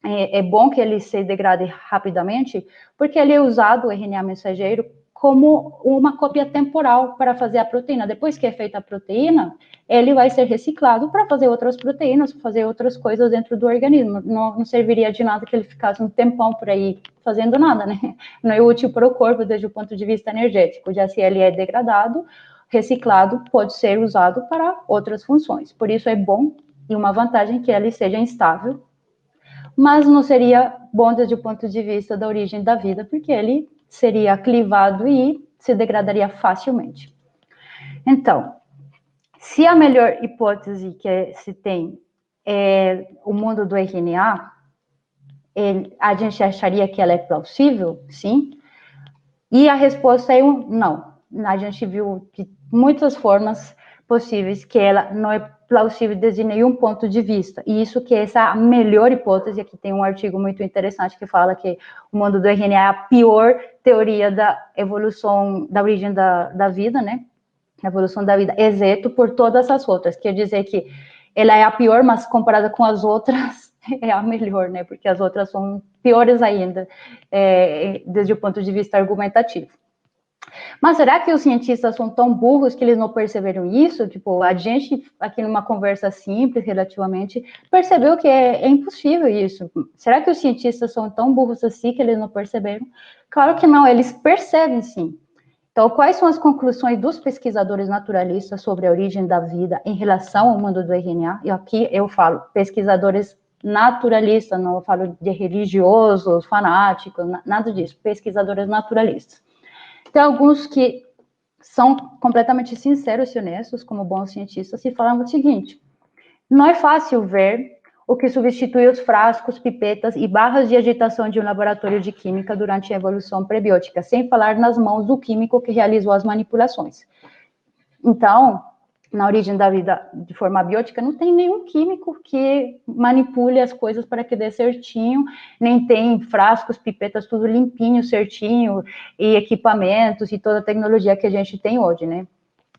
é bom que ele se degrade rapidamente porque ele é usado, o RNA mensageiro, como uma cópia temporal para fazer a proteína. Depois que é feita a proteína, ele vai ser reciclado para fazer outras proteínas, fazer outras coisas dentro do organismo. Não serviria de nada que ele ficasse um tempão por aí fazendo nada, né? Não é útil para o corpo desde o ponto de vista energético. Já se ele é degradado, reciclado, pode ser usado para outras funções. Por isso é bom e uma vantagem que ele seja instável, mas não seria bom desde o ponto de vista da origem da vida, porque ele seria clivado e se degradaria facilmente. Então, se a melhor hipótese que se tem é o mundo do RNA, a gente acharia que ela é plausível? Sim. E a resposta é não. A gente viu de muitas formas possíveis que ela não é plausível desde nenhum ponto de vista. E isso que é essa melhor hipótese. Aqui tem um artigo muito interessante que fala que o mundo do RNA é a pior teoria da evolução, da origem da vida, né? a evolução da vida, exceto por todas as outras. Quer dizer que ela é a pior, mas comparada com as outras, é a melhor, né? Porque as outras são piores ainda, desde o ponto de vista argumentativo. Mas será que os cientistas são tão burros que eles não perceberam isso? Tipo, a gente, aqui numa conversa simples, relativamente, percebeu que é impossível isso. Será que os cientistas são tão burros assim que eles não perceberam? Claro que não, eles percebem sim. Então, quais são as conclusões dos pesquisadores naturalistas sobre a origem da vida em relação ao mundo do RNA? E aqui eu falo pesquisadores naturalistas, não falo de religiosos, fanáticos, nada disso, pesquisadores naturalistas. Tem alguns que são completamente sinceros e honestos, como bons cientistas, e falam o seguinte: não é fácil ver o que substitui os frascos, pipetas e barras de agitação de um laboratório de química durante a evolução prebiótica, sem falar nas mãos do químico que realizou as manipulações. Então, na origem da vida de forma abiótica, não tem nenhum químico que manipule as coisas para que dê certinho, nem tem frascos, pipetas, tudo limpinho, certinho, e equipamentos e toda a tecnologia que a gente tem hoje, né?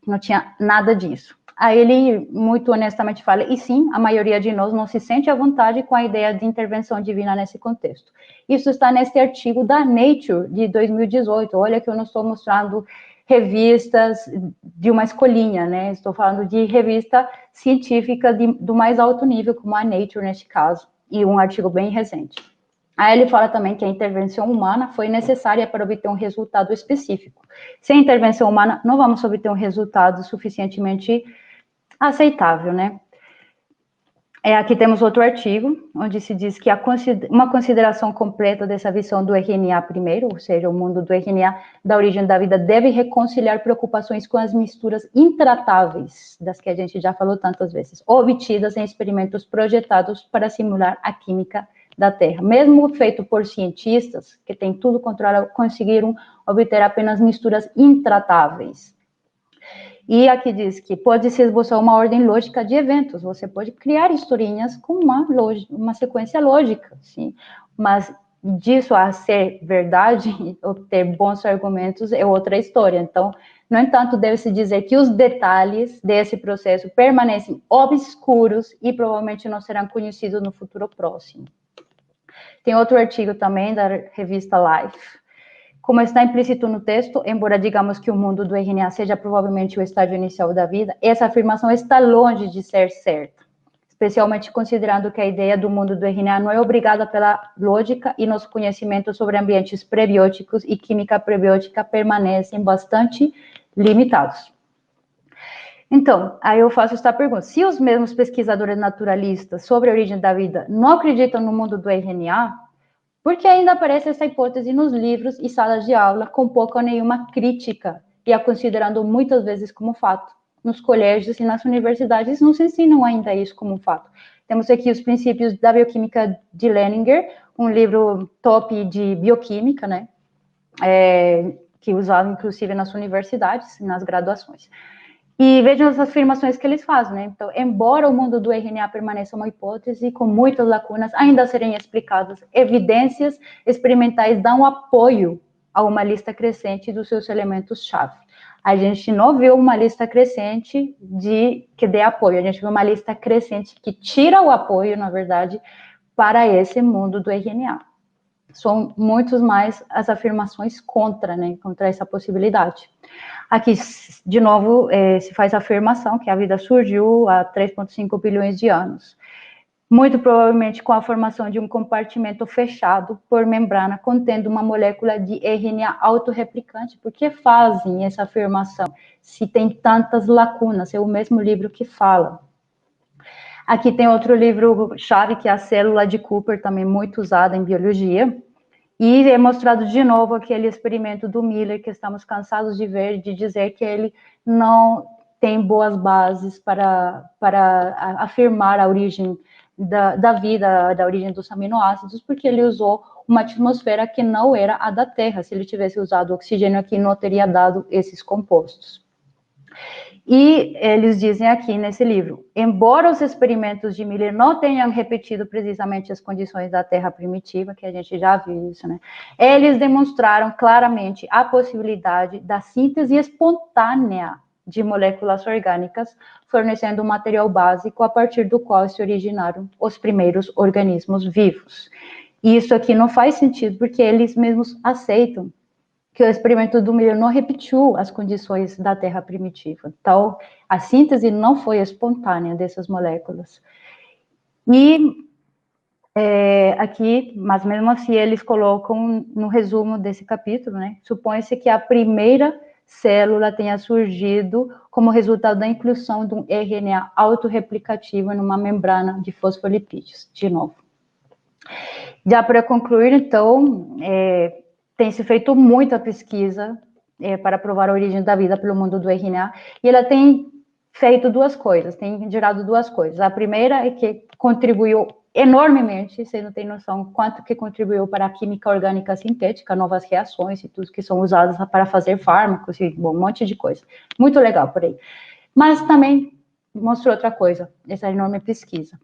Não tinha nada disso. Aí ele, muito honestamente, fala, e sim, a maioria de nós não se sente à vontade com a ideia de intervenção divina nesse contexto. Isso está nesse artigo da Nature, de 2018. Olha que eu não estou mostrando revistas de uma escolinha, né? Estou falando de revista científica do mais alto nível, como a Nature, neste caso, e um artigo bem recente. Aí ele fala também que a intervenção humana foi necessária para obter um resultado específico. Sem intervenção humana, não vamos obter um resultado suficientemente aceitável, né? Aqui temos outro artigo, onde se diz que uma consideração completa dessa visão do RNA primeiro, ou seja, o mundo do RNA, da origem da vida, deve reconciliar preocupações com as misturas intratáveis, das que a gente já falou tantas vezes, obtidas em experimentos projetados para simular a química da Terra. Mesmo feito por cientistas, que têm tudo contra, conseguiram obter apenas misturas intratáveis. E aqui diz que pode-se esboçar uma ordem lógica de eventos, você pode criar historinhas com uma sequência lógica, sim, mas disso a ser verdade, obter bons argumentos é outra história. Então, no entanto, deve-se dizer que os detalhes desse processo permanecem obscuros e provavelmente não serão conhecidos no futuro próximo. Tem outro artigo também da revista Life. Como está implícito no texto, embora digamos que o mundo do RNA seja provavelmente o estágio inicial da vida, essa afirmação está longe de ser certa, especialmente considerando que a ideia do mundo do RNA não é obrigada pela lógica e nosso conhecimento sobre ambientes prebióticos e química prebiótica permanecem bastante limitados. Então, aí eu faço esta pergunta: se os mesmos pesquisadores naturalistas sobre a origem da vida não acreditam no mundo do RNA, por que ainda aparece essa hipótese nos livros e salas de aula com pouca ou nenhuma crítica e a considerando muitas vezes como fato? Nos colégios e nas universidades não se ensinam ainda isso como um fato. Temos aqui os princípios da bioquímica de Leninger, um livro top de bioquímica, né? Que usado inclusive nas universidades, nas graduações. E vejam as afirmações que eles fazem, né? Então, embora o mundo do RNA permaneça uma hipótese com muitas lacunas ainda a serem explicadas, evidências experimentais dão apoio a uma lista crescente dos seus elementos-chave. A gente não vê uma lista crescente que dê apoio, a gente vê uma lista crescente que tira o apoio, na verdade, para esse mundo do RNA. São muitos mais as afirmações contra, né? Contra essa possibilidade. Aqui, de novo, se faz a afirmação que a vida surgiu há 3,5 bilhões de anos. Muito provavelmente com a formação de um compartimento fechado por membrana contendo uma molécula de RNA autorreplicante. Por que fazem essa afirmação se tem tantas lacunas? É o mesmo livro que fala. Aqui tem outro livro-chave, que é a Célula de Cooper, também muito usada em biologia. E é mostrado de novo aquele experimento do Miller, que estamos cansados de ver, de dizer que ele não tem boas bases para afirmar a origem da vida, da origem dos aminoácidos, porque ele usou uma atmosfera que não era a da Terra. Se ele tivesse usado oxigênio aqui, não teria dado esses compostos. E eles dizem aqui nesse livro, embora os experimentos de Miller não tenham repetido precisamente as condições da Terra primitiva, que a gente já viu isso, né? Eles demonstraram claramente a possibilidade da síntese espontânea de moléculas orgânicas, fornecendo um material básico a partir do qual se originaram os primeiros organismos vivos. E isso aqui não faz sentido, porque eles mesmos aceitam que o experimento do Miller não repetiu as condições da Terra primitiva. Então, a síntese não foi espontânea dessas moléculas. E aqui, mas mesmo assim, eles colocam no resumo desse capítulo, né? Supõe-se que a primeira célula tenha surgido como resultado da inclusão de um RNA autorreplicativo numa membrana de fosfolipídios, de novo. Já para concluir, então, tem se feito muita pesquisa para provar a origem da vida pelo mundo do RNA, e ela tem feito duas coisas, tem gerado duas coisas. A primeira é que contribuiu enormemente, você não tem noção quanto que contribuiu para a química orgânica sintética, novas reações e tudo que são usadas para fazer fármacos e um monte de coisa. Muito legal por aí. Mas também mostrou outra coisa, essa enorme pesquisa.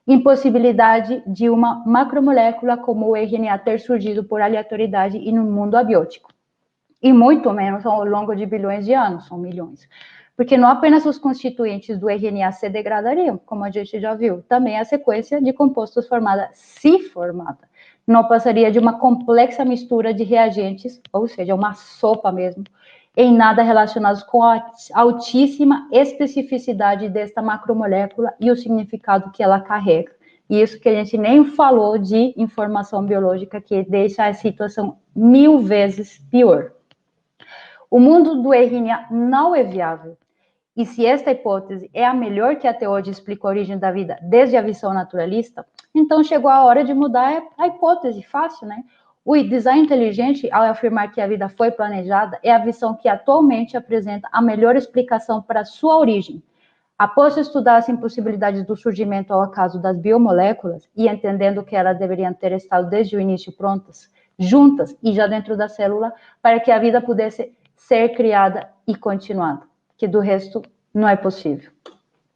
Impossibilidade de uma macromolécula como o RNA ter surgido por aleatoriedade e no mundo abiótico. E muito menos ao longo de bilhões de anos, são milhões. Porque não apenas os constituintes do RNA se degradariam, como a gente já viu, também a sequência de compostos formada, se formada, não passaria de uma complexa mistura de reagentes, ou seja, uma sopa mesmo, em nada relacionados com a altíssima especificidade desta macromolécula e o significado que ela carrega. E isso que a gente nem falou de informação biológica, que deixa a situação 1000 vezes pior. O mundo do RNA não é viável. E se esta hipótese é a melhor que até hoje explica a origem da vida desde a visão naturalista, então chegou a hora de mudar a hipótese, fácil, né? O design inteligente, ao afirmar que a vida foi planejada, é a visão que atualmente apresenta a melhor explicação para sua origem. Após estudar as impossibilidades do surgimento ao acaso das biomoléculas e entendendo que elas deveriam ter estado desde o início prontas, juntas e já dentro da célula, para que a vida pudesse ser criada e continuada, que do resto não é possível.